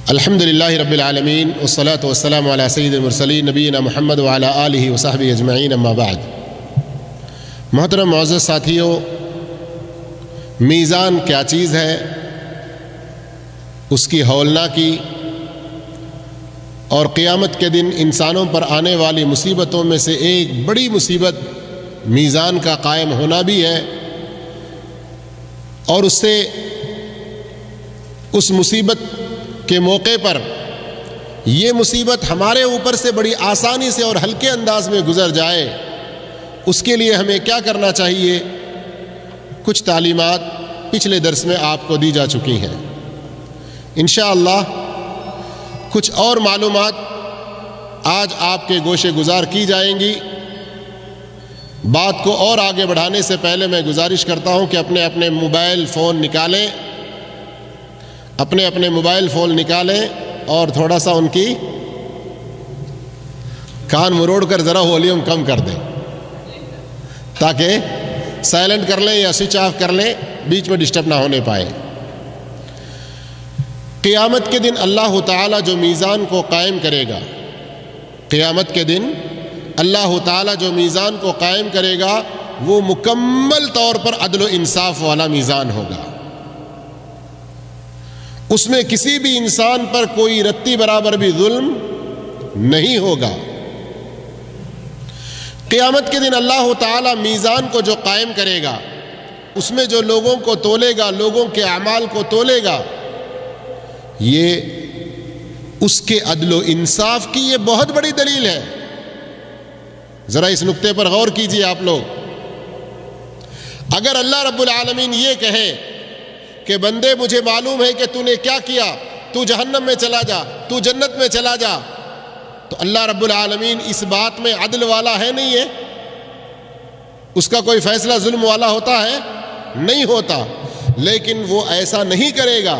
الحمدللہ رب العالمین والصلاة والسلام علی سید المرسلین نبینا محمد وعلی آلہ وصحبہ اجمعین اما بعد۔ محترم معزز ساتھیوں، میزان کیا چیز ہے، اس کی ہولناکی اور قیامت کے دن انسانوں پر آنے والی مصیبتوں میں سے ایک بڑی مصیبت میزان کا قائم ہونا بھی ہے، اور اس مصیبت کے موقع پر یہ مصیبت ہمارے اوپر سے بڑی آسانی سے اور ہلکے انداز میں گزر جائے، اس کے لیے ہمیں کیا کرنا چاہیے؟ کچھ تعلیمات پچھلے درس میں آپ کو دی جا چکی ہیں۔ انشاءاللہ کچھ اور معلومات آج آپ کے گوشے گزار کی جائیں گی۔ بات کو اور آگے بڑھانے سے پہلے میں گزارش کرتا ہوں کہ اپنے اپنے موبائل فون نکالیں اور تھوڑا سا ان کی کان مروڑ کر ذرا والیوم کم کر دیں، تاکہ سائلنٹ کر لیں یا سوئچ آف کر لیں، بیچ میں ڈسٹرب نہ ہونے پائے۔ قیامت کے دن اللہ تعالیٰ جو میزان کو قائم کرے گا، قیامت کے دن اللہ تعالیٰ جو میزان کو قائم کرے گا وہ مکمل طور پر عدل و انصاف والا میزان ہوگا۔ اس میں کسی بھی انسان پر کوئی رتی برابر بھی ظلم نہیں ہوگا۔ قیامت کے دن اللہ تعالیٰ میزان کو جو قائم کرے گا، اس میں جو لوگوں کو تولے گا، لوگوں کے اعمال کو تولے گا، یہ اس کے عدل و انصاف کی یہ بہت بڑی دلیل ہے۔ ذرا اس نقطے پر غور کیجئے آپ لوگ۔ اگر اللہ رب العالمین یہ کہے کہ بندے مجھے معلوم ہے کہ تو نے کیا کیا، تو جہنم میں چلا جا، تو جنت میں چلا جا، تو اللہ رب العالمین اس بات میں عدل والا ہے نہیں ہے؟ اس کا کوئی فیصلہ ظلم والا ہوتا ہے؟ نہیں ہوتا۔ لیکن وہ ایسا نہیں کرے گا،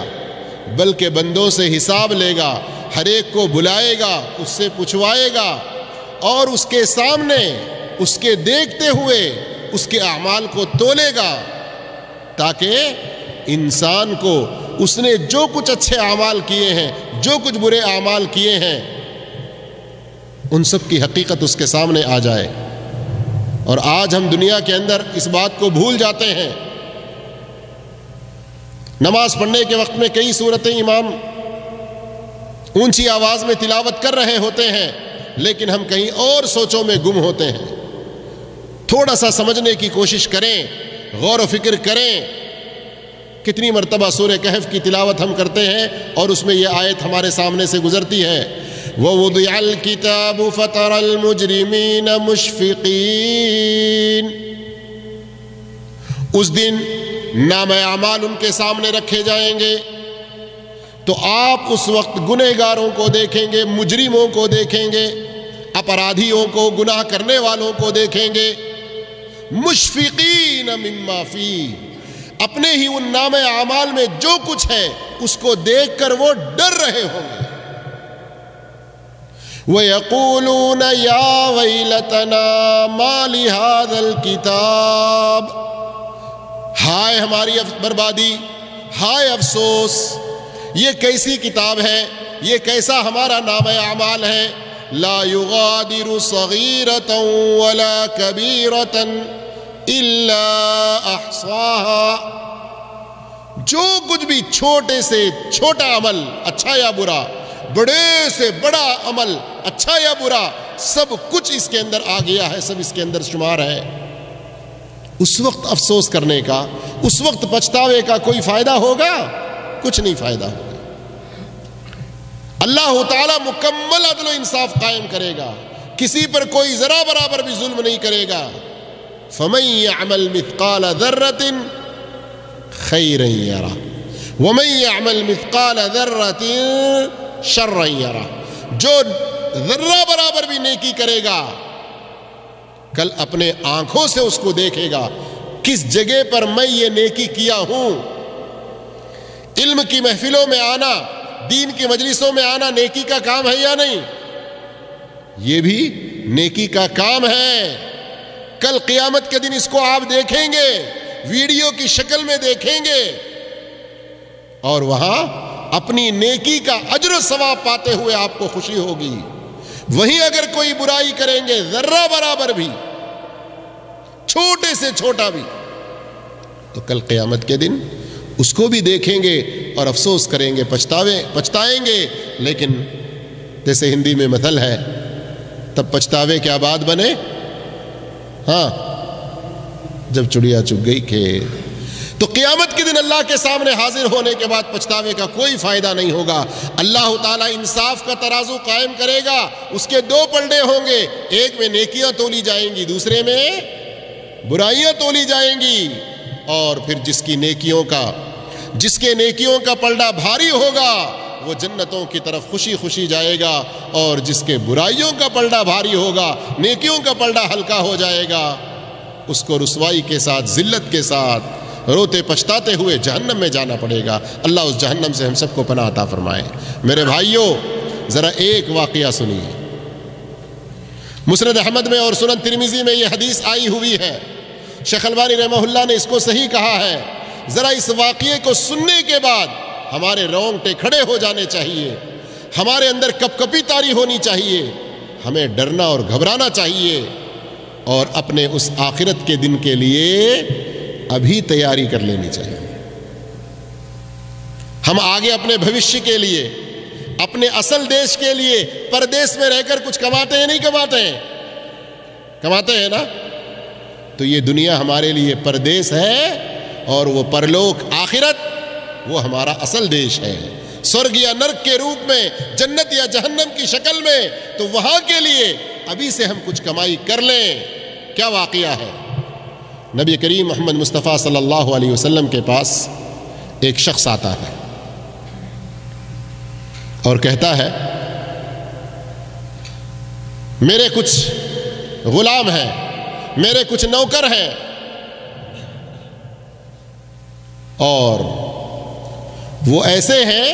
بلکہ بندوں سے حساب لے گا، ہر ایک کو بلائے گا، اس سے پوچھوائے گا، اور اس کے سامنے اس کے دیکھتے ہوئے اس کے اعمال کو تولے گا، تاکہ انسان کو اس نے جو کچھ اچھے اعمال کیے ہیں، جو کچھ برے اعمال کیے ہیں، ان سب کی حقیقت اس کے سامنے آ جائے۔ اور آج ہم دنیا کے اندر اس بات کو بھول جاتے ہیں۔ نماز پڑھنے کے وقت میں کئی سورتیں امام اونچی آواز میں تلاوت کر رہے ہوتے ہیں، لیکن ہم کہیں اور سوچوں میں گم ہوتے ہیں۔ تھوڑا سا سمجھنے کی کوشش کریں، غور و فکر کریں۔ کتنی مرتبہ سورہ کہف کی تلاوت ہم کرتے ہیں اور اس میں یہ آیت ہمارے سامنے سے گزرتی ہے، وَوُضِعَ الْكِتَابُ فَتَرَى الْمُجْرِمِينَ مُشْفِقِينَ۔ اس دن نام اعمال ان کے سامنے رکھے جائیں گے، تو آپ اس وقت گنہگاروں کو دیکھیں گے، مجرموں کو دیکھیں گے، اپرادھیوں کو، گناہ کرنے والوں کو دیکھیں گے، مشفقین مما فیہ، اپنے ہی ان نام اعمال میں جو کچھ ہے اس کو دیکھ کر وہ ڈر رہے ہوں گے۔ وَيَقُولُونَ يَا وَيْلَتَنَا مَا لِهَذَا الْكِتَابِ، ہائے ہماری بربادی، ہائے افسوس، یہ کیسی کتاب ہے، یہ کیسا ہمارا نام اعمال ہے، لا يغادر صغيرة ولا كبيرة الا احصاها، جو کچھ بھی چھوٹے سے چھوٹا عمل اچھا یا برا، بڑے سے بڑا عمل اچھا یا برا، سب کچھ اس کے اندر آ گیا ہے، سب اس کے اندر شمار ہے۔ اس وقت افسوس کرنے کا، اس وقت پچھتاوے کا کوئی فائدہ ہوگا؟ کچھ نہیں فائدہ ہوگا۔ اللہ تعالیٰ مکمل عدل و انصاف قائم کرے گا، کسی پر کوئی ذرا برابر بھی ظلم نہیں کرے گا۔ فَمَن يَعْمَلْ مِثْقَالَ ذَرَّةٍ خَيْرًا يَرَهُ وَمَن يَعْمَلْ مِثْقَالَ ذَرَّةٍ شَرًّا يَرَهُ، جو ذرہ برابر بھی نیکی کرے گا کل اپنے آنکھوں سے اس کو دیکھے گا، کس جگہ پر میں یہ نیکی کیا ہوں۔ علم کی محفلوں میں آنا، دین کی مجلسوں میں آنا نیکی کا کام ہے یا نہیں؟ یہ بھی نیکی کا کام ہے۔ کل قیامت کے دن اس کو آپ دیکھیں گے، ویڈیو کی شکل میں دیکھیں گے، اور وہاں اپنی نیکی کا اجر و ثواب پاتے ہوئے آپ کو خوشی ہوگی. وہیں اگر کوئی برائی کریں گے ذرہ برابر بھی، چھوٹے سے چھوٹا بھی، تو کل قیامت کے دن اس کو بھی دیکھیں گے اور افسوس کریں گے، پچھتائیں گے. لیکن جیسے ہندی میں مثل ہے، تب پچھتاوے کیا بات بنے، ہاں جب چڑیا چگ گئی کھیت. تو قیامت کے دن اللہ کے سامنے حاضر ہونے کے بعد پچھتاوے کا کوئی فائدہ نہیں ہوگا. اللہ تعالیٰ انصاف کا ترازو قائم کرے گا. اس کے دو پلڑے ہوں گے، ایک میں نیکیاں تولی جائیں گی، دوسرے میں برائیاں تولی جائیں گی. اور پھر جس کے نیکیوں کا پلڑا بھاری ہوگا وہ جنتوں کی طرف خوشی خوشی جائے گا، اور جس کے برائیوں کا پلڑا بھاری ہوگا، نیکیوں کا پلڑا ہلکا ہو جائے گا، اس کو رسوائی کے ساتھ، ذلت کے ساتھ، روتے پچھتاتے ہوئے جہنم میں جانا پڑے گا. اللہ اس جہنم سے ہم سب کو پناہ عطا فرمائے. میرے بھائیوں، ذرا ایک واقعہ سنیے. مسند احمد میں اور سنن ترمذی میں یہ حدیث آئی ہوئی ہے. شیخ البانی رحمہ اللہ نے اس کو صحیح کہا ہے. ذرا اس واقعے کو سننے کے بعد ہمارے رونگٹے کھڑے ہو جانے چاہیے، ہمارے اندر کپ کپی طاری ہونی چاہیے، ہمیں ڈرنا اور گھبرانا چاہیے، اور اپنے اس آخرت کے دن کے لیے ابھی تیاری کر لینی چاہیے. ہم آگے اپنے بھوشیہ کے لیے، اپنے اصل دیش کے لیے پردیس میں رہ کر کچھ کماتے ہیں، نہیں کماتے ہیں؟ کماتے ہیں نا. تو یہ دنیا ہمارے لیے پردیس ہے، اور وہ پرلوک آخرت وہ ہمارا اصل دیش ہے، سورگ یا نرک کے روپ میں، جنت یا جہنم کی شکل میں. تو وہاں کے لیے ابھی سے ہم کچھ کمائی کر لیں. کیا واقعہ ہے؟ نبی کریم محمد مصطفیٰ صلی اللہ علیہ وسلم کے پاس ایک شخص آتا ہے اور کہتا ہے، میرے کچھ غلام ہیں، میرے کچھ نوکر ہیں، اور وہ ایسے ہیں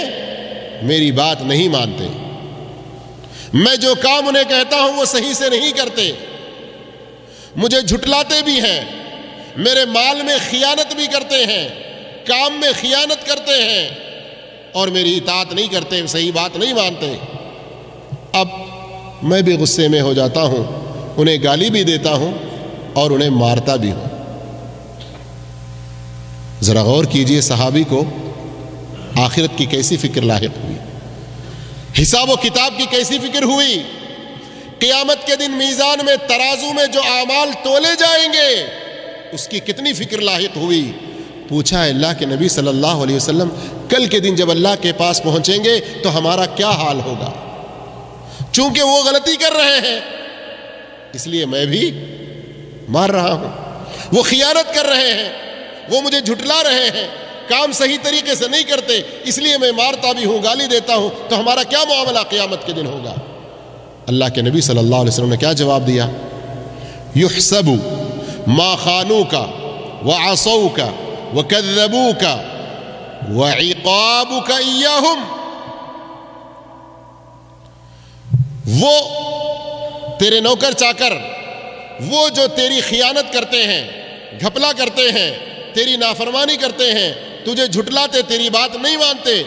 میری بات نہیں مانتے. میں جو کام انہیں کہتا ہوں وہ صحیح سے نہیں کرتے، مجھے جھٹلاتے بھی ہیں، میرے مال میں خیانت بھی کرتے ہیں، کام میں خیانت کرتے ہیں، اور میری اطاعت نہیں کرتے، صحیح بات نہیں مانتے. اب میں بھی غصے میں ہو جاتا ہوں، انہیں گالی بھی دیتا ہوں اور انہیں مارتا بھی ہوں. ذرا غور کیجئے صحابی کو آخرت کی کیسی فکر لاحق ہوئی، حساب و کتاب کی کیسی فکر ہوئی. قیامت کے دن میزان میں، ترازو میں جو اعمال تولے جائیں گے اس کی کتنی فکر لاحق ہوئی. پوچھا اللہ کے نبی صلی اللہ علیہ وسلم، کل کے دن جب اللہ کے پاس پہنچیں گے تو ہمارا کیا حال ہوگا؟ چونکہ وہ غلطی کر رہے ہیں اس لیے میں بھی مار رہا ہوں، وہ خیانت کر رہے ہیں، وہ مجھے جھٹلا رہے ہیں، کام صحیح طریقے سے نہیں کرتے اس لیے میں مارتا بھی ہوں، گالی دیتا ہوں، تو ہمارا کیا معاملہ قیامت کے دن ہوگا؟ اللہ کے نبی صلی اللہ علیہ وسلم نے کیا جواب دیا؟ یحسب ما خانوک وعصوک وکذبوک وعقابک ایاہم. وہ تیرے نوکر چاکر، وہ جو تیری خیانت کرتے ہیں، گھپلا کرتے ہیں، تیری نافرمانی کرتے ہیں، تجھے جھٹلاتے، تیری بات نہیں مانتے،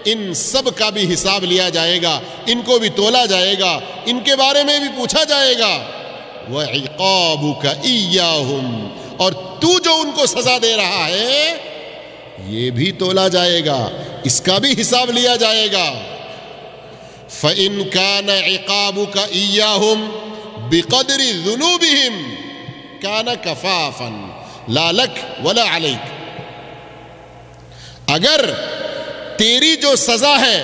ان سب کا بھی حساب لیا جائے گا، ان کو بھی تولا جائے گا، ان کے بارے میں بھی پوچھا جائے گا. وَعِقَابُكَ إِيَّاهُمْ، اور تو جو ان کو سزا دے رہا ہے یہ بھی تولا جائے گا، اس کا بھی حساب لیا جائے گا. فَإِنْ كَانَ عِقَابُكَ إِيَّاهُمْ بِقَدْرِ ذُنُوبِهِمْ كَانَ كَفَافًا لَا لَكَ وَلَا عَلَيْكَ. اگر تیری جو سزا ہے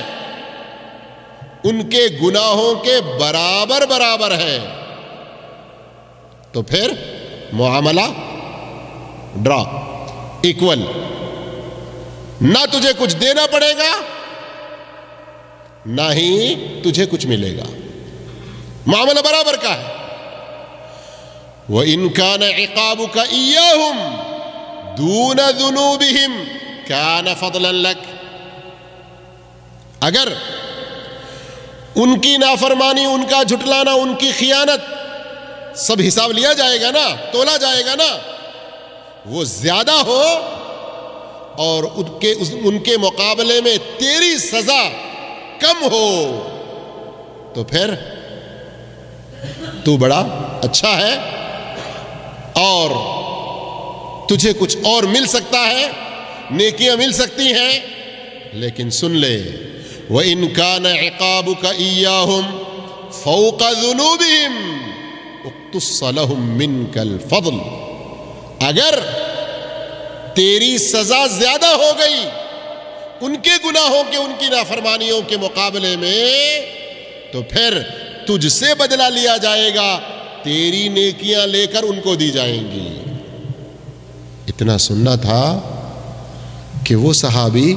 ان کے گناہوں کے برابر برابر ہے تو پھر معاملہ ڈرا، ایکول، نہ تجھے کچھ دینا پڑے گا نہ ہی تجھے کچھ ملے گا، معاملہ برابر کا ہے. وَإِنْ كَانَ عِقَابُكَ إِيَّاهُمْ دُونَ ذُنُوبِهِمْ كَانَ فَضْلًا لَكَ. اگر ان کی نافرمانی، ان کا جھٹلانا، ان کی خیانت سب حساب لیا جائے گا نا، تولا جائے گا نا، وہ زیادہ ہو اور ان کے مقابلے میں تیری سزا کم ہو تو پھر تو بڑا اچھا ہے اور تجھے کچھ اور مل سکتا ہے، نیکیاں مل سکتی ہیں، لیکن سن لے وَإِن كَانَ عِقَابُكَ إِيَّاهُمْ فَوْقَ ذُنُوبِهِمْ اقْتُصَّ لَهُم مِّنكَ الْفَضْلِ، اگر تیری سزا زیادہ ہو گئی ان کے گناہوں کے، ان کی نافرمانیوں کے مقابلے میں، تو پھر تجھ سے بدلہ لیا جائے گا، تیری نیکیاں لے کر ان کو دی جائیں گی۔ اتنا سننا تھا کہ وہ صحابی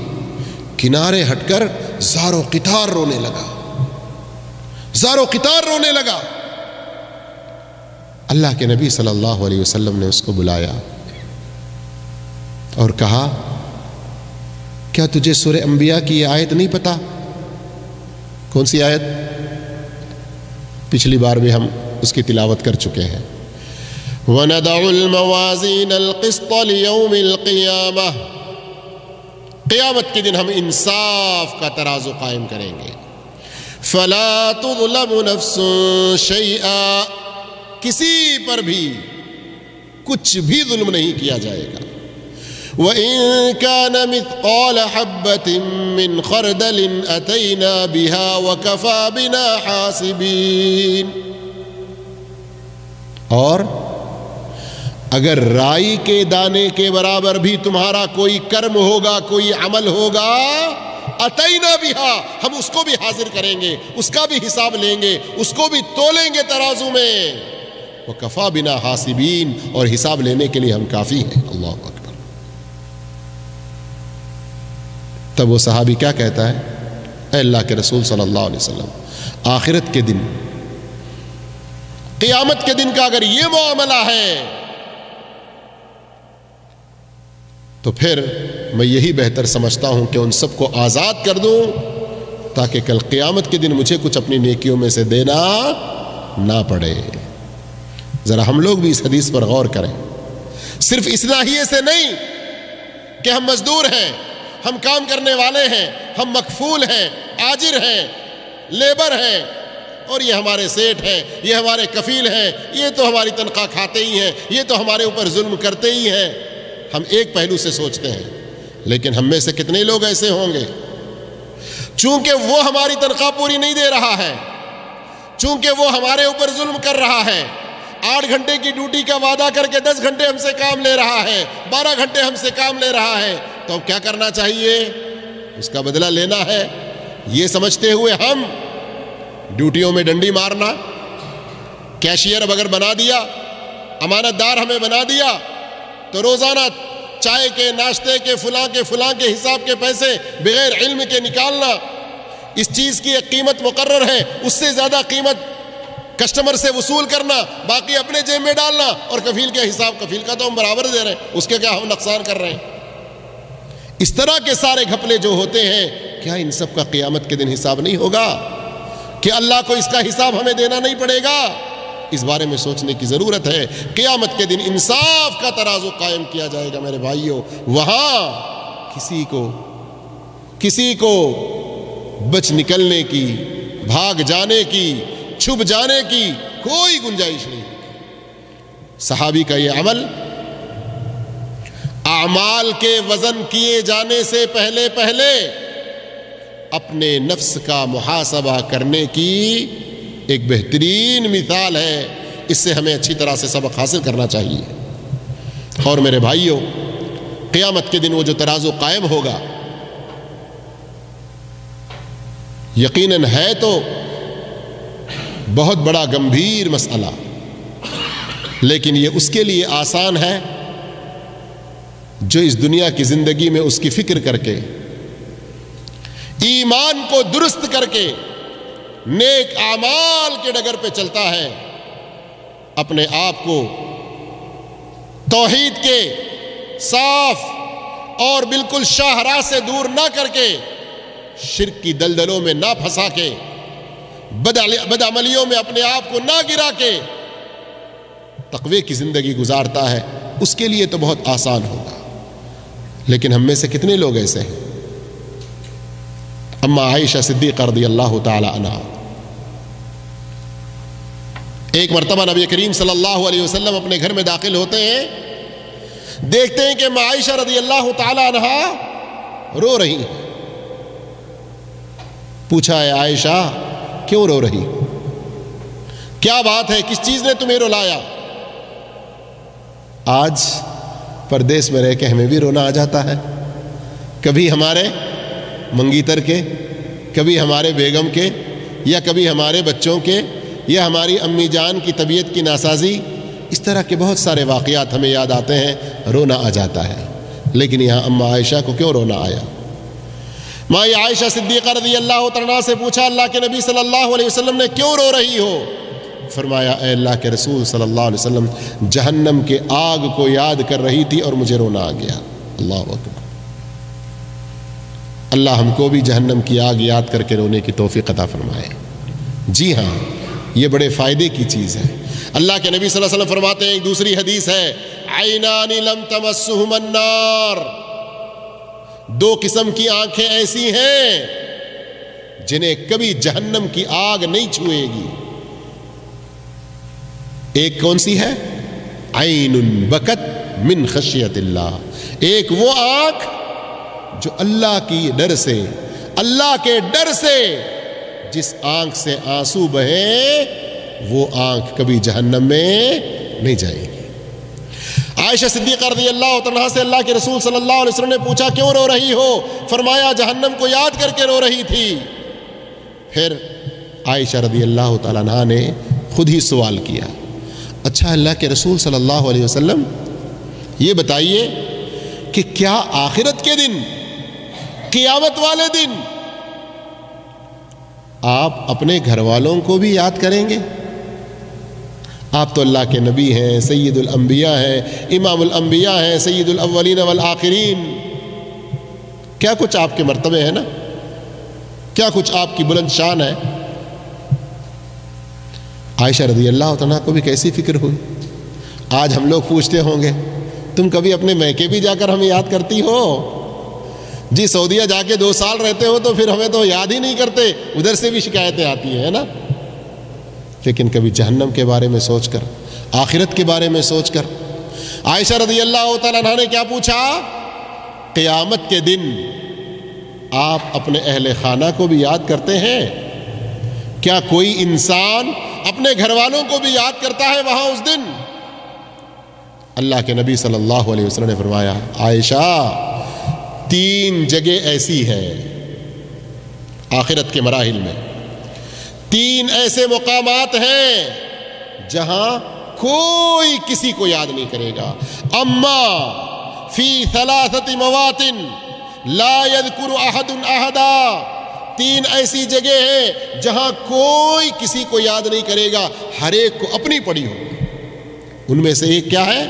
کنارے ہٹ کر زارو قطار رونے لگا، زارو قطار رونے لگا۔ اللہ کے نبی صلی اللہ علیہ وسلم نے اس کو بلایا اور کہا کیا تجھے سورہ انبیاء کی یہ آیت نہیں پتا؟ کون سی آیت؟ پچھلی بار بھی ہم اس کی تلاوت کر چکے ہیں۔ وَنَدَعُ الْمَوَازِينَ الْقِسْطَ لِيَوْمِ الْقِيَامَةِ، قیامت کے دن ہم انصاف کا ترازو قائم کریں گے۔ فَلَا تُظْلَمُ نَفْسٌ شَيْئًا، کسی پر بھی کچھ بھی ظلم نہیں کیا جائے گا۔ وَإِن كَانَ مِثْقَالَ حَبَّةٍ مِّنْ خَرْدَلٍ أَتَيْنَا بِهَا وَكَفَى بِنَا حَاسِبِينَ، اور اگر رائی کے دانے کے برابر بھی تمہارا کوئی کرم ہوگا، کوئی عمل ہوگا، اتینا بہا، ہم اس کو بھی حاضر کریں گے، اس کا بھی حساب لیں گے، اس کو بھی تولیں گے ترازو میں۔ وَكَفَى بِنَا حَاسِبِينَ، اور حساب لینے کے لیے ہم کافی ہیں۔ اللہ اکبر۔ تب وہ صحابی کیا کہتا ہے؟ اے اللہ کے رسول صلی اللہ علیہ وسلم، آخرت کے دن، قیامت کے دن کا اگر یہ معاملہ ہے تو پھر میں یہی بہتر سمجھتا ہوں کہ ان سب کو آزاد کر دوں تاکہ کل قیامت کے دن مجھے کچھ اپنی نیکیوں میں سے دینا نہ پڑے۔ ذرا ہم لوگ بھی اس حدیث پر غور کریں، صرف اس ناحیے سے نہیں کہ ہم مزدور ہیں، ہم کام کرنے والے ہیں، ہم مکفول ہیں، آجر ہیں، لیبر ہیں، اور یہ ہمارے سیٹ ہیں، یہ ہمارے کفیل ہیں، یہ تو ہماری تنخواہ کھاتے ہی ہیں، یہ تو ہمارے اوپر ظلم کرتے ہی ہیں۔ ہم ایک پہلو سے سوچتے ہیں، لیکن ہم میں سے کتنے لوگ ایسے ہوں گے چونکہ وہ ہماری تنخواہ پوری نہیں دے رہا ہے، چونکہ وہ ہمارے اوپر ظلم کر رہا ہے، 8 گھنٹے کی ڈیوٹی کا وعدہ کر کے 10 گھنٹے ہم سے کام لے رہا ہے، 12 گھنٹے ہم سے کام لے رہا ہے، تو اب کیا کرنا چاہیے؟ اس کا بدلہ لینا ہے۔ یہ سمجھتے ہوئے ہم ڈیوٹیوں میں ڈنڈی مارنا، کیشیئر اب اگر بنا دیا، امانت دار ہمیں بنا دیا، تو روزانہ چائے کے، ناشتے کے، فلاں کے حساب کے پیسے بغیر علم کے نکالنا، اس چیز کی ایک قیمت مقرر ہے، اس سے زیادہ قیمت کسٹمر سے وصول کرنا، باقی اپنے جیب میں ڈالنا، اور کفیل کے حساب، کفیل کا تو ہم برابر دے رہے ہیں، اس کے کیا ہم نقصان کر رہے ہیں۔ اس طرح کے سارے گھپلے جو ہوتے ہیں، کیا ان سب کا قیامت کے دن حساب نہیں ہوگا؟ کہ اللہ کو اس کا حساب ہمیں دینا نہیں پڑے گا؟ اس بارے میں سوچنے کی ضرورت ہے۔ قیامت کے دن انصاف کا ترازو قائم کیا جائے گا میرے بھائیوں، وہاں کسی کو بچ نکلنے کی، بھاگ جانے کی، چھپ جانے کی کوئی گنجائش نہیں۔ صحابی کا یہ عمل اعمال کے وزن کیے جانے سے پہلے اپنے نفس کا محاسبہ کرنے کی ایک بہترین مثال ہے۔ اس سے ہمیں اچھی طرح سے سبق حاصل کرنا چاہیے۔ اور میرے بھائیوں، قیامت کے دن وہ جو ترازو قائم ہوگا، یقیناً ہے تو بہت بڑا گمبھیر مسئلہ، لیکن یہ اس کے لیے آسان ہے جو اس دنیا کی زندگی میں اس کی فکر کر کے، ایمان کو درست کر کے، نیک اعمال کے ڈگر پہ چلتا ہے، اپنے آپ کو توحید کے صاف اور بالکل شاہراہ سے دور نہ کر کے، شرک کی دلدلوں میں نہ پھنسا کے، بدعملیوں میں اپنے آپ کو نہ گرا کے تقوی کی زندگی گزارتا ہے، اس کے لیے تو بہت آسان ہوگا۔ لیکن ہم میں سے کتنے لوگ ایسے ہیں؟ اما عائشہ صدیقہ رضی اللہ تعالی عنہا ایک مرتبہ نبی کریم صلی اللہ علیہ وسلم اپنے گھر میں داخل ہوتے ہیں، دیکھتے ہیں کہ اما عائشہ رضی اللہ تعالی عنہا رو رہی ہیں۔ پوچھا ہے عائشہ کیوں رو رہی؟ کیا بات ہے؟ کس چیز نے تمہیں رلایا؟ آج پردیس میں رہ کے ہمیں بھی رونا آ جاتا ہے، کبھی ہمارے منگیتر کے، کبھی ہمارے بیگم کے، یا کبھی ہمارے بچوں کے، یا ہماری امی جان کی طبیعت کی ناسازی، اس طرح کے بہت سارے واقعات ہمیں یاد آتے ہیں، رونا آ جاتا ہے۔ لیکن یہاں اما عائشہ کو کیوں رونا آیا؟ ماں عائشہ صدیقہ رضی اللہ تعالیٰ سے پوچھا اللہ کے نبی صلی اللہ علیہ وسلم نے کیوں رو رہی ہو؟ فرمایا اے اللہ کے رسول صلی اللہ علیہ وسلم جہنم کے آگ کو یاد کر رہی تھی اور مجھے رونا آ گیا۔ اللہ اکبر۔ اللہ ہم کو بھی جہنم کی آگ یاد کر کے رونے کی توفیق عطا فرمائے۔ جی ہاں، یہ بڑے فائدے کی چیز ہے۔ اللہ کے نبی صلی اللہ علیہ وسلم فرماتے ہیں، ایک دوسری حدیث ہے، عینان لم تمسہم النار، دو قسم کی آنکھیں ایسی ہیں جنہیں کبھی جہنم کی آگ نہیں چھوئے گی۔ ایک کون سی ہے؟ عین بکت من خشیت اللہ، ایک وہ آنکھ جو اللہ کی ڈر سے، اللہ کے ڈر سے جس آنکھ سے آنسو بہیں، وہ آنکھ کبھی جہنم میں نہیں جائے گی۔ عائشہ صدیقہ رضی اللہ عنہا سے اللہ کے رسول صلی اللہ علیہ وسلم نے پوچھا کیوں رو رہی ہو؟ فرمایا جہنم کو یاد کر کے رو رہی تھی۔ پھر عائشہ رضی اللہ تعالیٰ عنہا نے خود ہی سوال کیا، اچھا اللہ کے رسول صلی اللہ علیہ وسلم یہ بتائیے کہ کیا آخرت کے دن، قیامت والے دن آپ اپنے گھر والوں کو بھی یاد کریں گے؟ آپ تو اللہ کے نبی ہیں، سید الانبیاء ہیں، امام الانبیاء ہیں، سید الاولین والآخرین، کیا کچھ آپ کے مرتبے ہیں نا، کیا کچھ آپ کی بلند شان ہے۔ عائشہ رضی اللہ عنہا کو بھی کیسی فکر ہوئی۔ آج ہم لوگ پوچھتے ہوں گے تم کبھی اپنے میکے بھی جا کر ہمیں یاد کرتی ہو؟ جی سعودیہ جا کے 2 سال رہتے ہو تو پھر ہمیں تو یاد ہی نہیں کرتے، ادھر سے بھی شکایتیں آتی ہیں نا۔ لیکن کبھی جہنم کے بارے میں سوچ کر، آخرت کے بارے میں سوچ کر، عائشہ رضی اللہ تعالیٰ عنہا نے کیا پوچھا؟ قیامت کے دن آپ اپنے اہل خانہ کو بھی یاد کرتے ہیں؟ کیا کوئی انسان اپنے گھر والوں کو بھی یاد کرتا ہے وہاں اس دن؟ اللہ کے نبی صلی اللہ علیہ وسلم نے فرمایا عائشہ 3 جگہ ایسی ہے آخرت کے مراحل میں، 3 ایسے مقامات ہیں جہاں کوئی کسی کو یاد نہیں کرے گا۔ اما فی 3 مواطن لا یذکر احد احدا، 3 ایسی جگہ ہیں جہاں کوئی کسی کو یاد نہیں کرے گا، ہر ایک کو اپنی پڑی ہوگی۔ ان میں سے ایک کیا ہے؟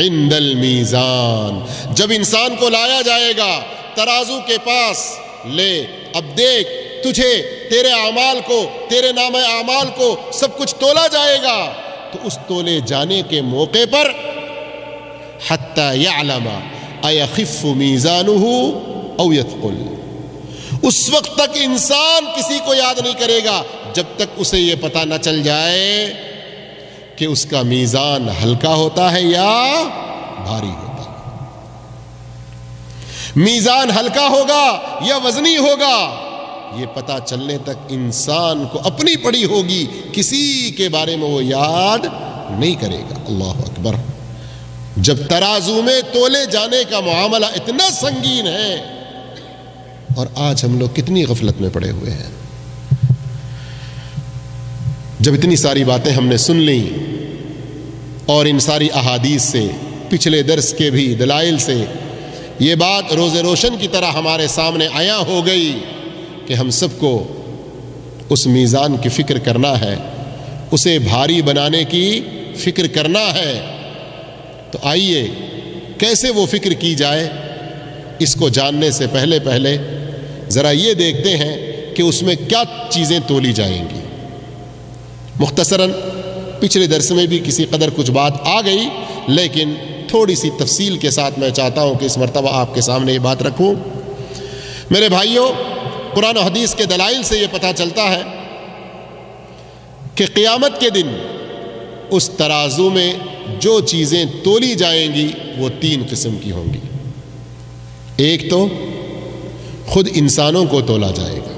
عند المیزان، جب انسان کو لایا جائے گا ترازو کے پاس، لے اب دیکھ تجھے، تیرے اعمال کو، تیرے نام اعمال کو سب کچھ تولا جائے گا، تو اس تولے جانے کے موقع پر حتی یعلم ایخف میزانہ او یثقل، اس وقت تک انسان کسی کو یاد نہیں کرے گا جب تک اسے یہ پتہ نہ چل جائے کہ اس کا میزان ہلکا ہوتا ہے یا بھاری ہوتا ہے۔ میزان ہلکا ہوگا یا وزنی ہوگا، یہ پتہ چلنے تک انسان کو اپنی پڑی ہوگی، کسی کے بارے میں وہ یاد نہیں کرے گا۔ اللہ اکبر۔ جب ترازو میں تولے جانے کا معاملہ اتنا سنگین ہے، اور آج ہم لوگ کتنی غفلت میں پڑے ہوئے ہیں۔ جب اتنی ساری باتیں ہم نے سن لیں اور ان ساری احادیث سے، پچھلے درس کے بھی دلائل سے یہ بات روز روشن کی طرح ہمارے سامنے عیاں ہو گئی کہ ہم سب کو اس میزان کی فکر کرنا ہے، اسے بھاری بنانے کی فکر کرنا ہے، تو آئیے کیسے وہ فکر کی جائے، اس کو جاننے سے پہلے ذرا یہ دیکھتے ہیں کہ اس میں کیا چیزیں تولی جائیں گی۔ مختصراً پچھلے درس میں بھی کسی قدر کچھ بات آ گئی، لیکن تھوڑی سی تفصیل کے ساتھ میں چاہتا ہوں کہ اس مرتبہ آپ کے سامنے یہ بات رکھوں۔ میرے بھائیوں، قرآن و حدیث کے دلائل سے یہ پتہ چلتا ہے کہ قیامت کے دن اس ترازو میں جو چیزیں تولی جائیں گی وہ 3 قسم کی ہوں گی۔ ایک تو خود انسانوں کو تولا جائے گا۔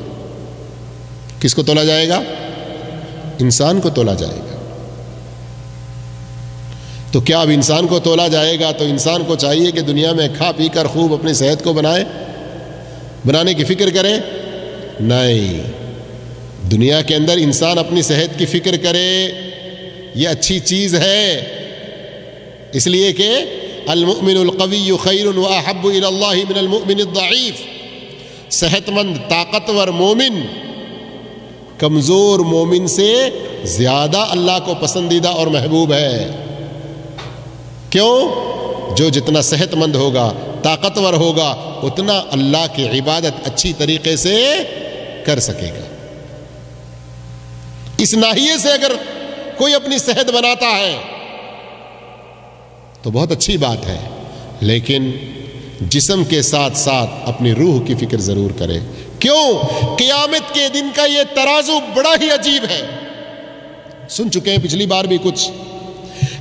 کس کو تولا جائے گا؟ انسان کو تولا جائے گا۔ تو کیا اب انسان کو تولا جائے گا تو انسان کو چاہیے کہ دنیا میں کھا پی کر خوب اپنی صحت کو بنانے کی فکر کرے؟ نہیں، دنیا کے اندر انسان اپنی صحت کی فکر کرے، یہ اچھی چیز ہے، اس لیے کہ المؤمن القوی خیر واحب الی اللہ من المؤمن الضعیف۔ صحت مند طاقتور مومن کمزور مومن سے زیادہ اللہ کو پسندیدہ اور محبوب ہے۔ کیوں؟ جو جتنا صحت مند ہوگا، طاقتور ہوگا، اتنا اللہ کی عبادت اچھی طریقے سے کر سکے گا۔ اس ناحیے سے اگر کوئی اپنی صحت بناتا ہے تو بہت اچھی بات ہے، لیکن جسم کے ساتھ ساتھ اپنی روح کی فکر ضرور کرے۔ کیوں؟ قیامت کے دن کا یہ ترازو بڑا ہی عجیب ہے۔ سن چکے ہیں پچھلی بار بھی کچھ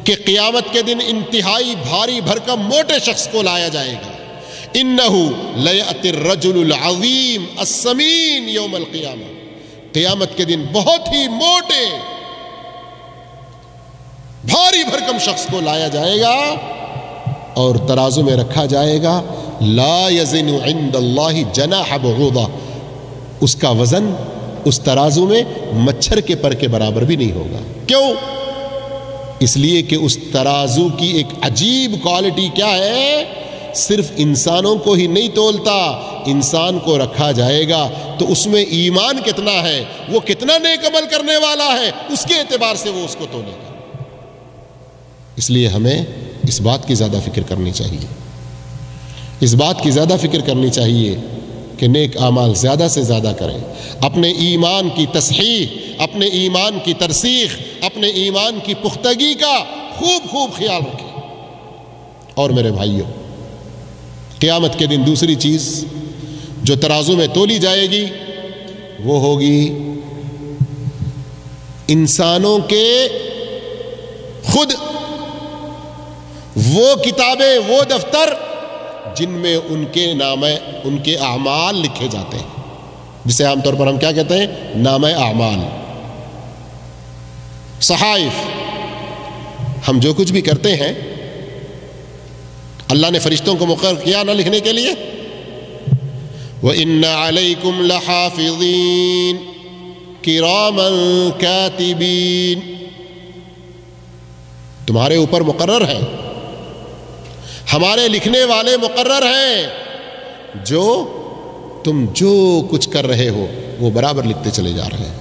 کہ قیامت کے دن انتہائی بھاری بھرکم موٹے شخص کو لایا جائے گا۔ اِنَّهُ لَيَأْتِ الرَّجُلُ الْعَظِيمُ السَّمِينُ يَوْمَ الْقِيَامَةِ۔ قیامت کے دن بہت ہی موٹے بھاری بھرکم شخص کو لایا جائے گا اور ترازو میں رکھا جائے گا۔ لا یزن عند اللہ جناح بعوضہ، اس کا وزن اس ترازو میں مچھر کے پر کے برابر بھی نہیں ہوگا۔ کیوں؟ اس لیے کہ اس ترازو کی ایک عجیب کوالٹی کیا ہے، صرف انسانوں کو ہی نہیں تولتا، انسان کو رکھا جائے گا تو اس میں ایمان کتنا ہے، وہ کتنا نیک عمل کرنے والا ہے، اس کے اعتبار سے وہ اس کو تولے گا۔ اس لیے ہمیں اس بات کی زیادہ فکر کرنی چاہیے، اس بات کی زیادہ فکر کرنی چاہیے کہ نیک اعمال زیادہ سے زیادہ کریں، اپنے ایمان کی تصحیح، اپنے ایمان کی ترسیخ، اپنے ایمان کی پختگی کا خوب خیال رکھیں۔ اور میرے بھائیوں، قیامت کے دن دوسری چیز جو ترازو میں تولی جائے گی وہ ہوگی انسانوں کے خود وہ کتابیں، وہ دفتر جن میں ان کے نامے، ان کے اعمال لکھے جاتے ہیں، جسے عام طور پر ہم کیا کہتے ہیں؟ نامہ اعمال، صحائف۔ ہم جو کچھ بھی کرتے ہیں اللہ نے فرشتوں کو مقرر کیا نہ لکھنے کے لیے، وَإِنَّ عَلَيْكُمْ لَحَافِظِينَ كِرَامًا كَاتِبِينَ، تمہارے اوپر مقرر ہے، ہمارے لکھنے والے مقرر ہیں، جو تم جو کچھ کر رہے ہو وہ برابر لکھتے چلے جا رہے ہیں۔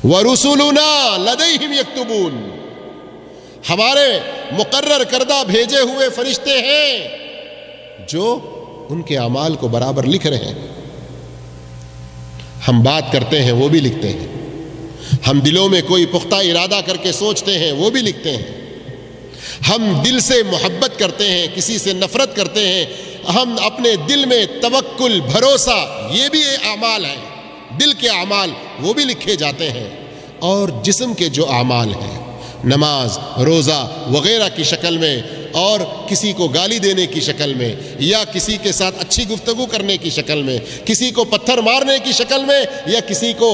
وَرُسُلُنَا لَدَيْهِمْ يَكْتُبُونَ، ہمارے مقرر کردہ بھیجے ہوئے فرشتے ہیں جو ان کے اعمال کو برابر لکھ رہے ہیں۔ ہم بات کرتے ہیں وہ بھی لکھتے ہیں، ہم دلوں میں کوئی پختہ ارادہ کر کے سوچتے ہیں وہ بھی لکھتے ہیں، ہم دل سے محبت کرتے ہیں، کسی سے نفرت کرتے ہیں، ہم اپنے دل میں توکل، بھروسہ، یہ بھی اعمال ہیں، دل کے اعمال وہ بھی لکھے جاتے ہیں۔ اور جسم کے جو اعمال ہیں، نماز، روزہ وغیرہ کی شکل میں، اور کسی کو گالی دینے کی شکل میں، یا کسی کے ساتھ اچھی گفتگو کرنے کی شکل میں، کسی کو پتھر مارنے کی شکل میں، یا کسی کو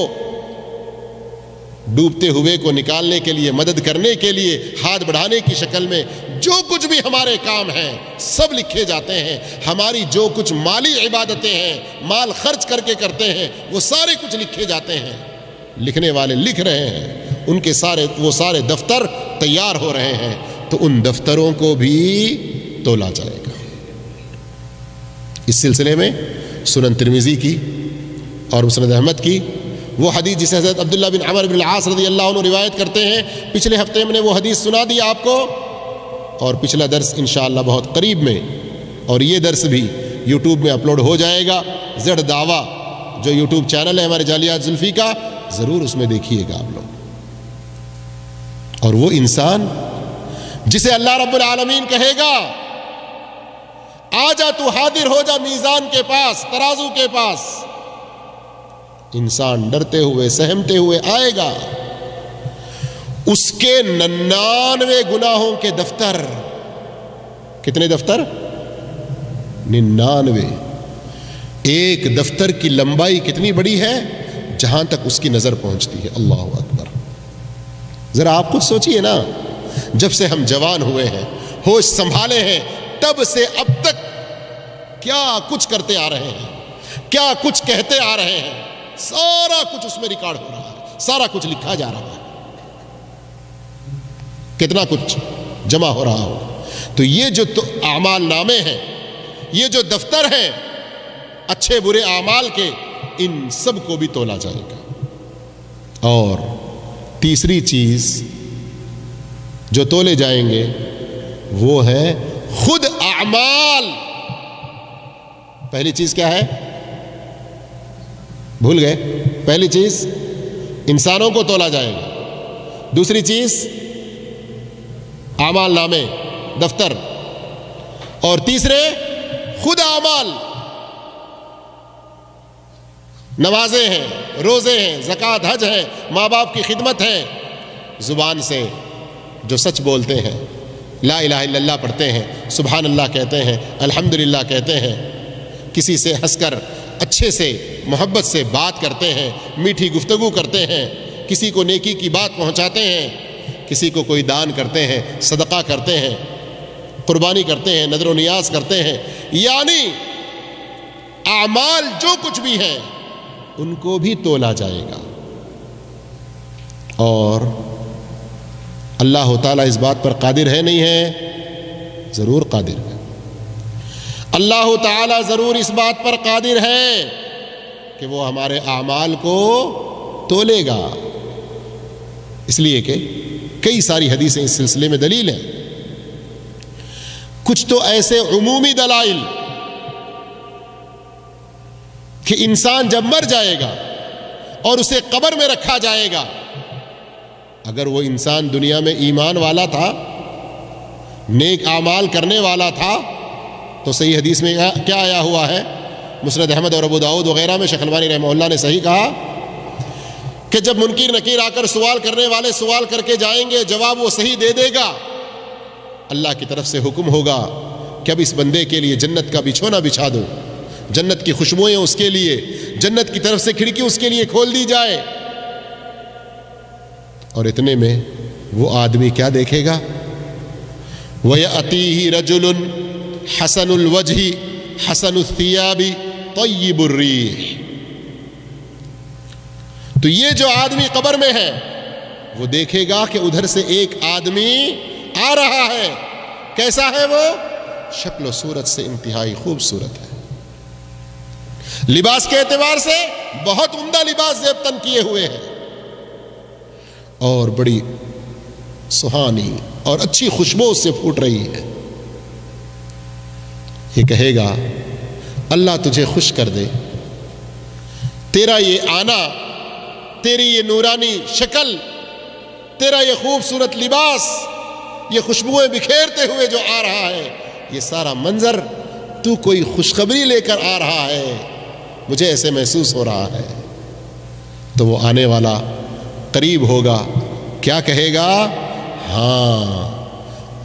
ڈوبتے ہوئے کو نکالنے کے لیے، مدد کرنے کے لیے ہاتھ بڑھانے کی شکل میں، جو کچھ بھی ہمارے کام ہیں سب لکھے جاتے ہیں۔ ہماری جو کچھ مالی عبادتیں ہیں، مال خرچ کر کے کرتے ہیں، وہ سارے کچھ لکھے جاتے ہیں۔ لکھنے والے لکھ رہے ہیں، ان کے وہ سارے دفتر تیار ہو رہے ہیں، تو ان دفتروں کو بھی تولا جائے گا۔ اس سلسلے میں سنن ترمذی کی اور مسند احمد کی وہ حدیث جسے حضرت عبداللہ بن عمر بن العاص رضی اللہ عنہ روایت کرتے ہیں، پچھلے ہفتے میں نے وہ حدیث سنا دی آپ کو، اور پچھلا درس انشاءاللہ بہت قریب میں، اور یہ درس بھی یوٹیوب میں اپلوڈ ہو جائے گا۔ زڑ دعویٰ جو یوٹیوب چینل ہے ہمارے جالیات زلفی کا، ضرور اس میں دیکھیے گا آپ لوگ۔ اور وہ انسان جسے اللہ رب العالمین کہے گا آجا تو حاضر ہو جا میزان کے پاس، ترازو کے پاس، انسان ڈرتے ہوئے سہمتے ہوئے آئے گا، اس کے 99 گناہوں کے دفتر، کتنے دفتر؟ 99۔ ایک دفتر کی لمبائی کتنی بڑی ہے؟ جہاں تک اس کی نظر پہنچتی ہے۔ اللہ اکبر۔ ذرا آپ خود سوچئے نا، جب سے ہم جوان ہوئے ہیں، ہوش سنبھالے ہیں، تب سے اب تک کیا کچھ کرتے آ رہے ہیں، کیا کچھ کہتے آ رہے ہیں، سارا کچھ اس میں ریکارڈ ہو رہا ہے، سارا کچھ لکھا جا رہا ہے، کتنا کچھ جمع ہو رہا ہو۔ تو یہ جو اعمال نامے ہیں، یہ جو دفتر ہیں اچھے برے اعمال کے، ان سب کو بھی تولا جائے گا۔ اور تیسری چیز جو تولے جائیں گے وہ ہے خود اعمال۔ پہلی چیز کیا ہے؟ بھول گئے؟ پہلی چیز انسانوں کو تولا جائے گا، دوسری چیز اعمال نامے دفتر، اور تیسرے خود اعمال، نمازیں ہیں، روزے ہیں، زکوٰۃ، حج ہیں، ماں باپ کی خدمت ہے، زبان سے جو سچ بولتے ہیں، لا الہ الا اللہ پڑھتے ہیں، سبحان اللہ کہتے ہیں، الحمدللہ کہتے ہیں، کسی سے ہنس کر اچھے سے محبت سے بات کرتے ہیں، میٹھی گفتگو کرتے ہیں، کسی کو نیکی کی بات پہنچاتے ہیں، کسی کو کوئی دان کرتے ہیں، صدقہ کرتے ہیں، قربانی کرتے ہیں، نذر و نیاز کرتے ہیں، یعنی اعمال جو کچھ بھی ہیں ان کو بھی تولا جائے گا۔ اور اللہ تعالیٰ اس بات پر قادر ہے نہیں ہے؟ ضرور قادر ہے۔ اللہ تعالیٰ ضرور اس بات پر قادر ہے کہ وہ ہمارے اعمال کو تولے گا، اس لیے کہ کئی ساری حدیثیں اس سلسلے میں دلیل ہیں۔ کچھ تو ایسے عمومی دلائل کہ انسان جب مر جائے گا اور اسے قبر میں رکھا جائے گا، اگر وہ انسان دنیا میں ایمان والا تھا، نیک اعمال کرنے والا تھا، تو صحیح حدیث میں کیا آیا ہوا ہے؟ مسند احمد اور ابو داؤد وغیرہ میں شیخ البانی رحمہ اللہ نے صحیح کہا کہ جب منکر نکیر آ کر سوال کرنے والے سوال کر کے جائیں گے، جواب وہ صحیح دے دے گا، اللہ کی طرف سے حکم ہوگا کہ اب اس بندے کے لیے جنت کا بچھونا بچھا دو، جنت کی خوشبوئیں اس کے لیے، جنت کی طرف سے کھڑکی اس کے لیے کھول دی جائے۔ اور اتنے میں وہ آدمی کیا دیکھے گا؟ وَيَأْتِيهِ رَجُلٌ حَسَنُ الْوَجْهِ حَسَنُ الثِّيَابِ طَيِّبُ الرِّيحِ۔ تو یہ جو آدمی قبر میں ہے وہ دیکھے گا کہ ادھر سے ایک آدمی آ رہا ہے، کیسا ہے وہ؟ شکل و صورت سے انتہائی خوبصورت ہے، لباس کے اعتبار سے بہت عمدہ لباس زیب تن کیے ہوئے ہیں، اور بڑی سہانی اور اچھی خوشبو اس سے پھوٹ رہی ہے۔ یہ کہے گا اللہ تجھے خوش کر دے، تیرا یہ آنا، تیری یہ نورانی شکل، تیرا یہ خوبصورت لباس، یہ خوشبوئیں بکھیرتے ہوئے جو آ رہا ہے، یہ سارا منظر تو کوئی خوشخبری لے کر آ رہا ہے، مجھے ایسے محسوس ہو رہا ہے۔ تو وہ آنے والا قریب ہوگا، کیا کہے گا؟ ہاں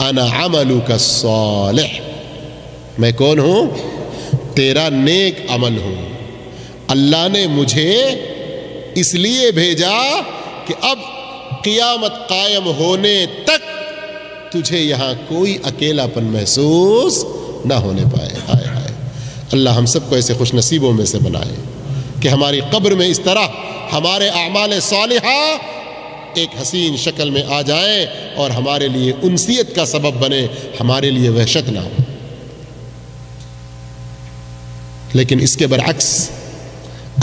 انا عملک الصالح، میں کون ہوں؟ تیرا نیک عمل ہوں، اللہ نے مجھے اس لیے بھیجا کہ اب قیامت قائم ہونے تک تجھے یہاں کوئی اکیلا پن محسوس نہ ہونے پائے۔ ہائے ہائے، اللہ ہم سب کو ایسے خوش نصیبوں میں سے بنائے کہ ہماری قبر میں اس طرح ہمارے اعمال صالحہ ایک حسین شکل میں آ جائیں اور ہمارے لیے انسیت کا سبب بنے، ہمارے لیے وحشت نہ ہو۔ لیکن اس کے برعکس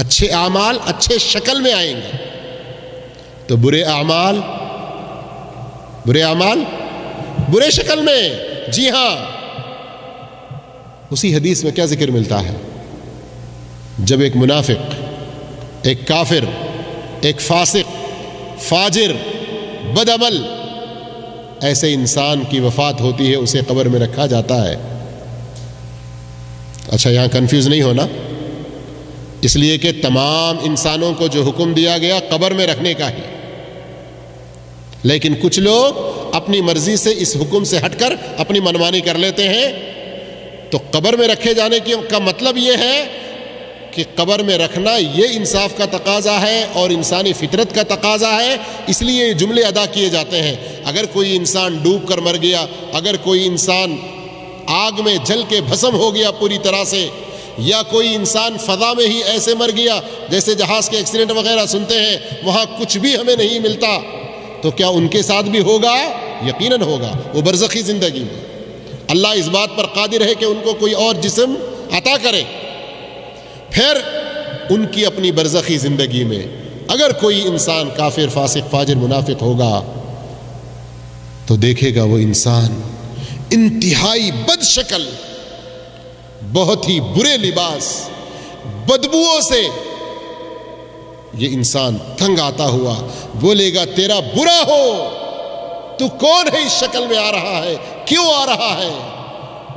اچھے اعمال اچھے شکل میں آئیں گے، تو برے اعمال برے شکل میں۔ جی ہاں، اسی حدیث میں کیا ذکر ملتا ہے؟ جب ایک منافق، ایک کافر، ایک فاسق، فاجر، بدعمل ایسے انسان کی وفات ہوتی ہے اسے قبر میں رکھا جاتا ہے۔ اچھا یہاں کنفیوز نہیں ہونا، اس لیے کہ تمام انسانوں کو جو حکم دیا گیا قبر میں رکھنے کا ہی، لیکن کچھ لوگ اپنی مرضی سے اس حکم سے ہٹ کر اپنی منمانی کر لیتے ہیں۔ تو قبر میں رکھے جانے کا مطلب یہ ہے کہ قبر میں رکھنا یہ انصاف کا تقاضا ہے اور انسانی فطرت کا تقاضا ہے، اس لیے یہ جملے ادا کیے جاتے ہیں۔ اگر کوئی انسان ڈوب کر مر گیا، اگر کوئی انسان آگ میں جل کے بھسم ہو گیا پوری طرح سے، یا کوئی انسان فضا میں ہی ایسے مر گیا جیسے جہاز کے ایکسیڈنٹ وغیرہ سنتے ہیں، وہاں کچھ بھی ہمیں نہیں ملتا، تو کیا ان کے ساتھ بھی ہوگا؟ یقیناً ہوگا، وہ برزخی زندگی میں۔ اللہ اس بات پر قادر ہے کہ ان کو کوئی اور جسم عطا کرے۔ پھر ان کی اپنی برزخی زندگی میں اگر کوئی انسان کافر، فاسق، فاجر، منافق ہوگا تو دیکھے گا وہ انسان انتہائی بد شکل، بہت ہی برے لباس، بدبوؤں سے یہ انسان تنگ آتا ہوا بولے گا تیرا برا ہو، تو کون ہے اس شکل میں آ رہا ہے، کیوں آ رہا ہے؟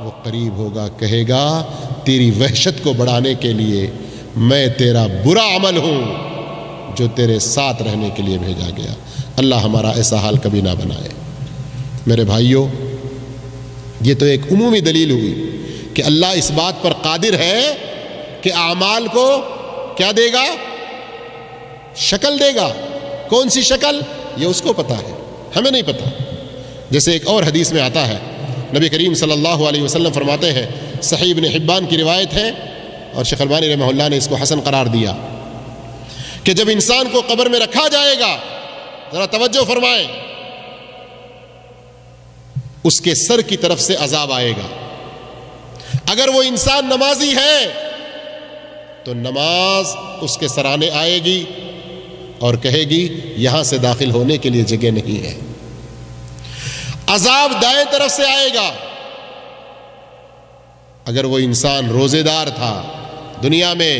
وہ قریب ہوگا، کہے گا تیری وحشت کو بڑھانے کے لیے میں تیرا برا عمل ہوں جو تیرے ساتھ رہنے کے لیے بھیجا گیا۔ اللہ ہمارا ایسا حال کبھی نہ بنائے۔ میرے بھائیوں، یہ تو ایک عمومی دلیل ہوئی کہ اللہ اس بات پر قادر ہے کہ اعمال کو کیا دے گا؟ شکل دے گا۔ کون سی شکل؟ یہ اس کو پتا ہے، ہمیں نہیں پتا۔ جیسے ایک اور حدیث میں آتا ہے، نبی کریم صلی اللہ علیہ وسلم فرماتے ہیں، صحیح ابن حبان کی روایت ہے اور شیخ البانی رحمہ اللہ نے اس کو حسن قرار دیا، کہ جب انسان کو قبر میں رکھا جائے گا، ذرا توجہ فرمائیں، اس کے سر کی طرف سے عذاب آئے گا۔ اگر وہ انسان نمازی ہے تو نماز اس کے سرانے آئے گی اور کہے گی یہاں سے داخل ہونے کے لیے جگہ نہیں ہے۔ عذاب دائیں طرف سے آئے گا۔ اگر وہ انسان روزے دار تھا دنیا میں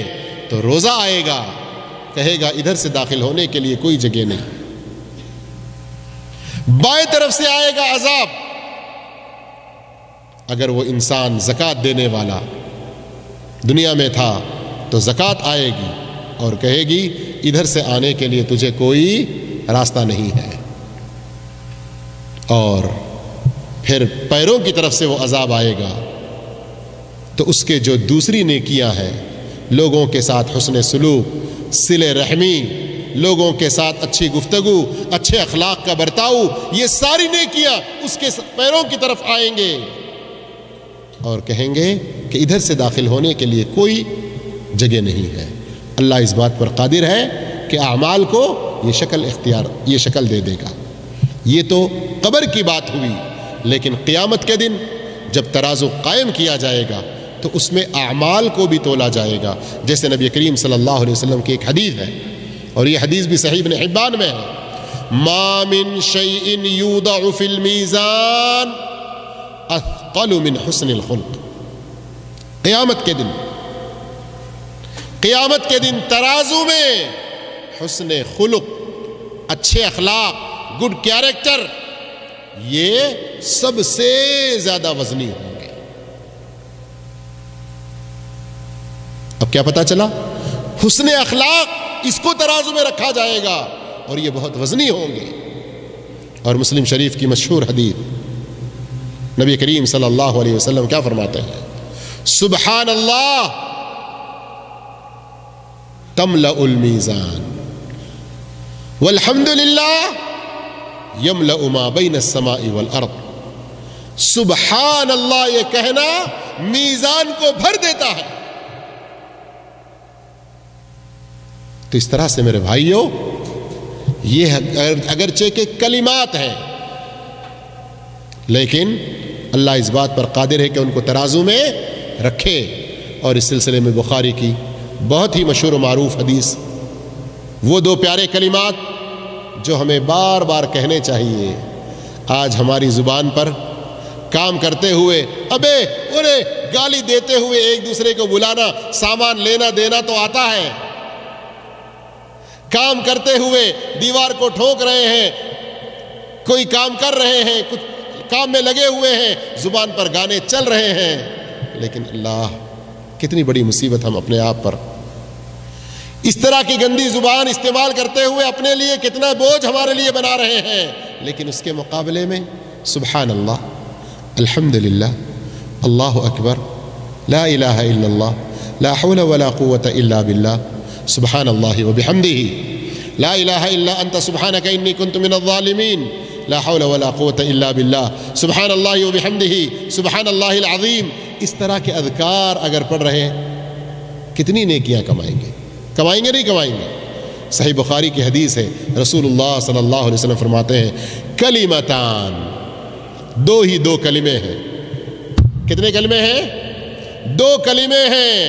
تو روزہ آئے گا، کہے گا ادھر سے داخل ہونے کے لیے کوئی جگہ نہیں۔ بائیں طرف سے آئے گا عذاب۔ اگر وہ انسان زکوٰۃ دینے والا دنیا میں تھا تو زکوٰۃ آئے گی اور کہے گی ادھر سے آنے کے لیے تجھے کوئی راستہ نہیں ہے۔ اور پھر پیروں کی طرف سے وہ عذاب آئے گا، تو اس کے جو دوسری نیکیاں ہیں، لوگوں کے ساتھ حسن سلوک، صلہ رحمی، لوگوں کے ساتھ اچھی گفتگو، اچھے اخلاق کا برتاؤ، یہ ساری نیکیاں اس کے پیروں کی طرف آئیں گے اور کہیں گے کہ ادھر سے داخل ہونے کے لیے کوئی جگہ نہیں ہے۔ اللہ اس بات پر قادر ہے کہ اعمال کو یہ شکل دے دے گا۔ یہ تو قبر کی بات ہوئی، لیکن قیامت کے دن جب ترازو قائم کیا جائے گا تو اس میں اعمال کو بھی تولا جائے گا۔ جیسے نبی کریم صلی اللہ علیہ وسلم کی ایک حدیث ہے، اور یہ حدیث بھی صحیح ابن حبان میں ہے، ما من شیء یوضع فی المیزان اثقل من حسن الخلق۔ قیامت کے دن ترازو میں حسن خلق، اچھے اخلاق، گڈ کیریکٹر، یہ سب سے زیادہ وزنی ہوں گے۔ اب کیا پتا چلا؟ حسن اخلاق اس کو ترازو میں رکھا جائے گا اور یہ بہت وزنی ہوں گے۔ اور مسلم شریف کی مشہور حدیث، نبی کریم صلی اللہ علیہ وسلم کیا فرماتے ہیں؟ سبحان اللہ تملأ المیزان والحمد للہ یملأ ما بین السماء والارض۔ سبحان اللہ یہ کہنا میزان کو بھر دیتا ہے۔ تو اس طرح سے میرے بھائیوں، یہ اگرچہ کہ کلمات ہیں، لیکن اللہ اس بات پر قادر ہے کہ ان کو ترازو میں رکھے۔ اور اس سلسلے میں بخاری کی بہت ہی مشہور و معروف حدیث، وہ دو پیارے کلمات جو ہمیں بار بار کہنے چاہیے۔ آج ہماری زبان پر کام کرتے ہوئے ابے ارے گالی دیتے ہوئے ایک دوسرے کو بلانا، سامان لینا دینا تو آتا ہے، کام کرتے ہوئے دیوار کو ٹھوک رہے ہیں، کوئی کام کر رہے ہیں، کچھ کام میں لگے ہوئے ہیں، زبان پر گانے چل رہے ہیں، لیکن اللہ کتنی بڑی مصیبت ہم اپنے آپ پر اس طرح کی گندی زبان استعمال کرتے ہوئے اپنے لیے کتنا بوجھ ہمارے لیے بنا رہے ہیں. لیکن اس کے مقابلے میں سبحان اللہ، الحمدللہ، اللہ اکبر، لا الہ الا اللہ، لا حول ولا قوة الا باللہ، سبحان اللہ وبحمدہ، لا الہ الا انت سبحانک انی کنت من الظالمین، لا حول ولا قوة الا باللہ، سبحان اللہ وبحمدہ، سبحان اللہ العظیم. اس طرح کے اذکار اگر پڑھ رہے ہیں کتنی نیکیاں کمائیں گے؟ کمائیں گے نہیں کمائیں گے؟ صحیح بخاری کی حدیث ہے، رسول اللہ صلی اللہ علیہ وسلم فرماتے ہیں کلمتان، دو کلمے ہیں. کتنے کلمے ہیں؟ 2 کلمے ہیں.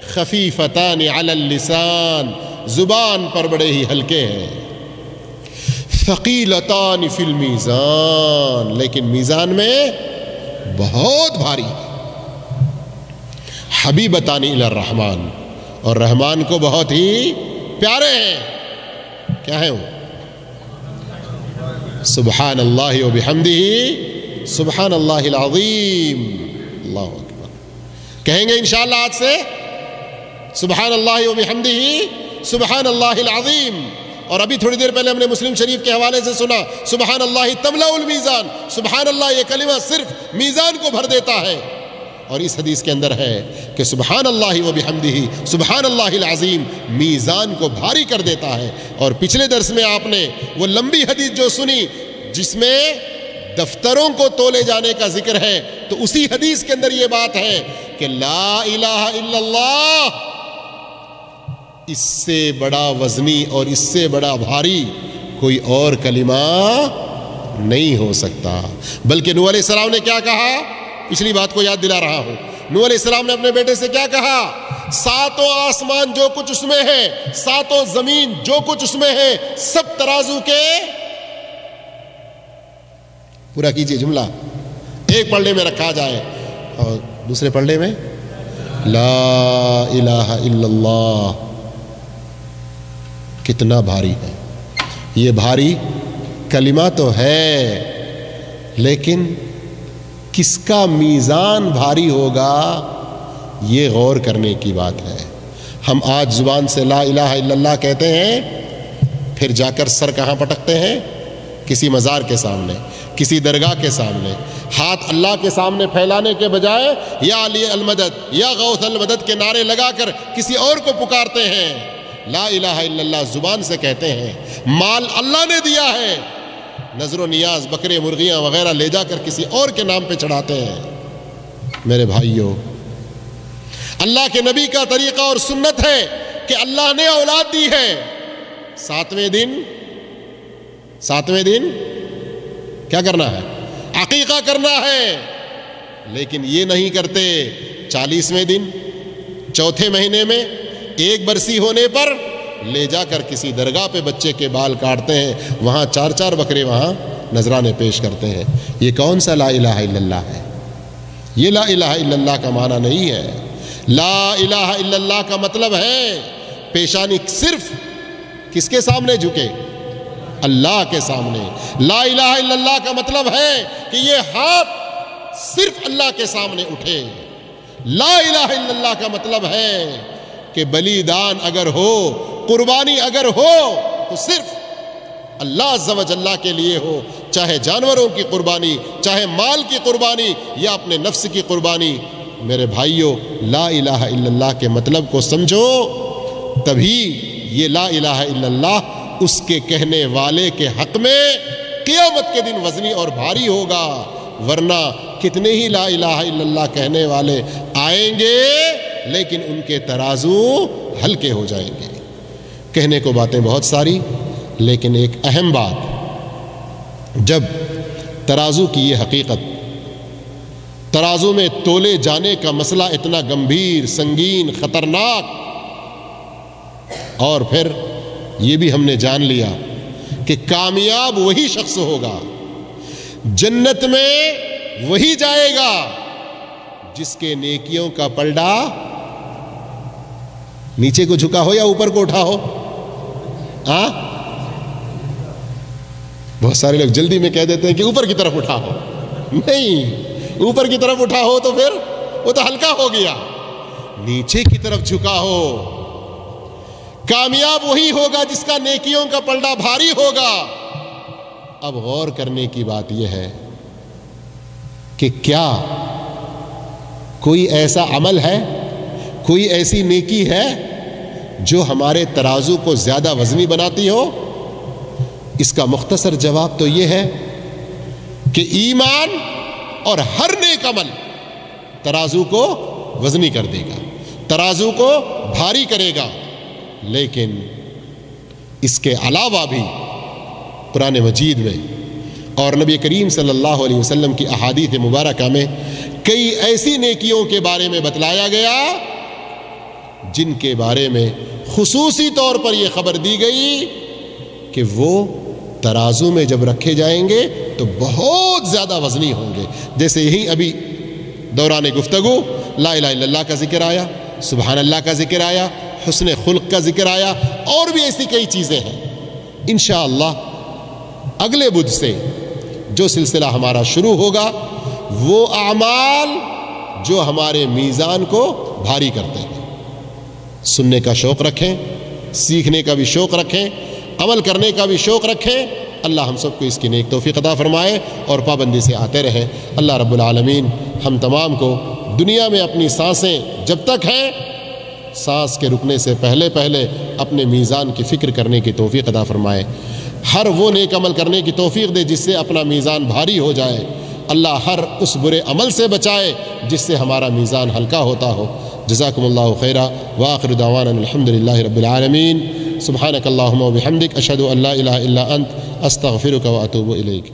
خفیفتان علی اللسان، زبان پر بڑے ہی ہلکے ہیں. ثقیلتان فی المیزان، لیکن میزان میں بہت بھاری ہے. حبیبتان الی الرحمن، اور رحمان کو بہت ہی پیارے ہیں. کیا ہے وہ؟ سبحان اللہ وبحمدہ، سبحان اللہ العظیم. اللہ اکبر. کہیں گے انشاءاللہ آج سے سبحان اللہ وبحمدہ، سبحان اللہ العظیم. اور ابھی تھوڑی دیر پہلے ہم نے مسلم شریف کے حوالے سے سنا سبحان اللہ تملأ المیزان، سبحان اللہ یہ کلمہ صرف میزان کو بھر دیتا ہے. اور اس حدیث کے اندر ہے کہ سبحان اللہ وبحمدہ، سبحان اللہ العظیم میزان کو بھاری کر دیتا ہے. اور پچھلے درس میں آپ نے وہ لمبی حدیث جو سنی جس میں دفتروں کو تولے جانے کا ذکر ہے، تو اسی حدیث کے اندر یہ بات ہے کہ لا الہ الا اللہ، اس سے بڑا وزنی اور اس سے بڑا بھاری کوئی اور کلمہ نہیں ہو سکتا. بلکہ نوح علیہ السلام نے کیا کہا؟ پچھلی بات کو یاد دلا رہا ہوں. نوح علیہ السلام نے اپنے بیٹے سے کیا کہا؟ 7 آسمان جو کچھ اس میں ہے، 7 زمین جو کچھ اس میں ہے، سب ترازو کے پورا کیجئے. جملہ ایک پلڑے میں رکھا جائے اور دوسرے پلڑے میں لا الہ الا اللہ. کتنا بھاری ہے یہ! بھاری کلمہ تو ہے، لیکن کس کا میزان بھاری ہوگا یہ غور کرنے کی بات ہے. ہم آج زبان سے لا الہ الا اللہ کہتے ہیں، پھر جا کر سر کہاں پٹکتے ہیں؟ کسی مزار کے سامنے، کسی درگاہ کے سامنے. ہاتھ اللہ کے سامنے پھیلانے کے بجائے یا علی المدد، یا غوث المدد کے نعرے لگا کر کسی اور کو پکارتے ہیں. لا الہ الا اللہ زبان سے کہتے ہیں، مال اللہ نے دیا ہے، نظر و نیاز بکرے مرغیاں وغیرہ لے جا کر کسی اور کے نام پہ چڑھاتے ہیں. میرے بھائیوں، اللہ کے نبی کا طریقہ اور سنت ہے کہ اللہ نے اولاد دی ہے، 7ویں دن کیا کرنا ہے؟ عقیقہ کرنا ہے. لیکن یہ نہیں کرتے 40ویں دن، چوتھے مہینے میں 1 برسی ہونے پر لے جا کر کسی درگاہ پہ بچے کے بال کاٹتے ہیں، وہاں 4 بکرے وہاں نذرانے پیش کرتے ہیں. یہ کون سا لا الہ الا اللہ ہے؟ یہ لا الہ الا اللہ کا معنی نہیں ہے. لا الہ الا اللہ کا مطلب ہے پیشانی صرف کس کے سامنے جھکے؟ اللہ کے سامنے. لا الہ الا اللہ کا مطلب ہے کہ یہ ہاتھ صرف اللہ کے سامنے اٹھے. لا الہ الا اللہ کا مطلب ہے کہ بلیدان اگر ہو، قربانی اگر ہو تو صرف اللہ عز و جل کے لیے ہو، چاہے جانوروں کی قربانی، چاہے مال کی قربانی یا اپنے نفس کی قربانی. میرے بھائیوں، لا الہ الا اللہ کے مطلب کو سمجھو، تبھی یہ لا الہ الا اللہ اس کے کہنے والے کے حق میں قیامت کے دن وزنی اور بھاری ہوگا. ورنہ کتنے ہی لا الہ الا اللہ کہنے والے آئیں گے لیکن ان کے ترازو ہلکے ہو جائیں گے. کہنے کو باتیں بہت ساری، لیکن ایک اہم بات، جب ترازو کی یہ حقیقت، ترازو میں تولے جانے کا مسئلہ اتنا گمبھیر، سنگین، خطرناک، اور پھر یہ بھی ہم نے جان لیا کہ کامیاب وہی شخص ہوگا، جنت میں وہی جائے گا جس کے نیکیوں کا پلڑا نیچے کو جھکا ہو یا اوپر کو اٹھا ہو. بہت سارے لوگ جلدی میں کہہ دیتے ہیں کہ اوپر کی طرف اٹھاؤ. نہیں، اوپر کی طرف اٹھاؤ تو پھر وہ تو ہلکا ہو گیا. نیچے کی طرف جھکا ہو. کامیاب وہی ہوگا جس کا نیکیوں کا پلڑا بھاری ہوگا. اب غور کرنے کی بات یہ ہے کہ کیا کوئی ایسا عمل ہے، کوئی ایسی نیکی ہے جو ہمارے ترازو کو زیادہ وزنی بناتی ہو؟ اس کا مختصر جواب تو یہ ہے کہ ایمان اور ہر نیک عمل ترازو کو وزنی کر دے گا، ترازو کو بھاری کرے گا. لیکن اس کے علاوہ بھی قرآن مجید میں اور نبی کریم صلی اللہ علیہ وسلم کی احادیث مبارکہ میں کئی ایسی نیکیوں کے بارے میں بتلایا گیا جن کے بارے میں خصوصی طور پر یہ خبر دی گئی کہ وہ ترازو میں جب رکھے جائیں گے تو بہت زیادہ وزنی ہوں گے. جیسے یہی ابھی دوران گفتگو لا الہ الا اللہ کا ذکر آیا، سبحان اللہ کا ذکر آیا، حسن خلق کا ذکر آیا، اور بھی ایسی کئی چیزیں ہیں. انشاءاللہ اگلے بدھ سے جو سلسلہ ہمارا شروع ہوگا وہ اعمال جو ہمارے میزان کو بھاری کرتے ہیں. سننے کا شوق رکھیں، سیکھنے کا بھی شوق رکھیں، عمل کرنے کا بھی شوق رکھیں. اللہ ہم سب کو اس کی نیک توفیق عطا فرمائے اور پابندی سے آتے رہیں. اللہ رب العالمین ہم تمام کو دنیا میں اپنی سانسیں جب تک ہیں، سانس کے رکنے سے پہلے اپنے میزان کی فکر کرنے کی توفیق عطا فرمائے. ہر وہ نیک عمل کرنے کی توفیق دے جس سے اپنا میزان بھاری ہو جائے. اللہ ہر اس برے عمل سے بچائے جس سے ہمارا میزان ہلکا ہوتا ہو. جزاکم اللہ خیرا وآخر دعوانا الحمدللہ رب العالمین. سبحانک اللہم و بحمدک اشہد ان لا الہ الا انت استغفرک و اتوب الیک.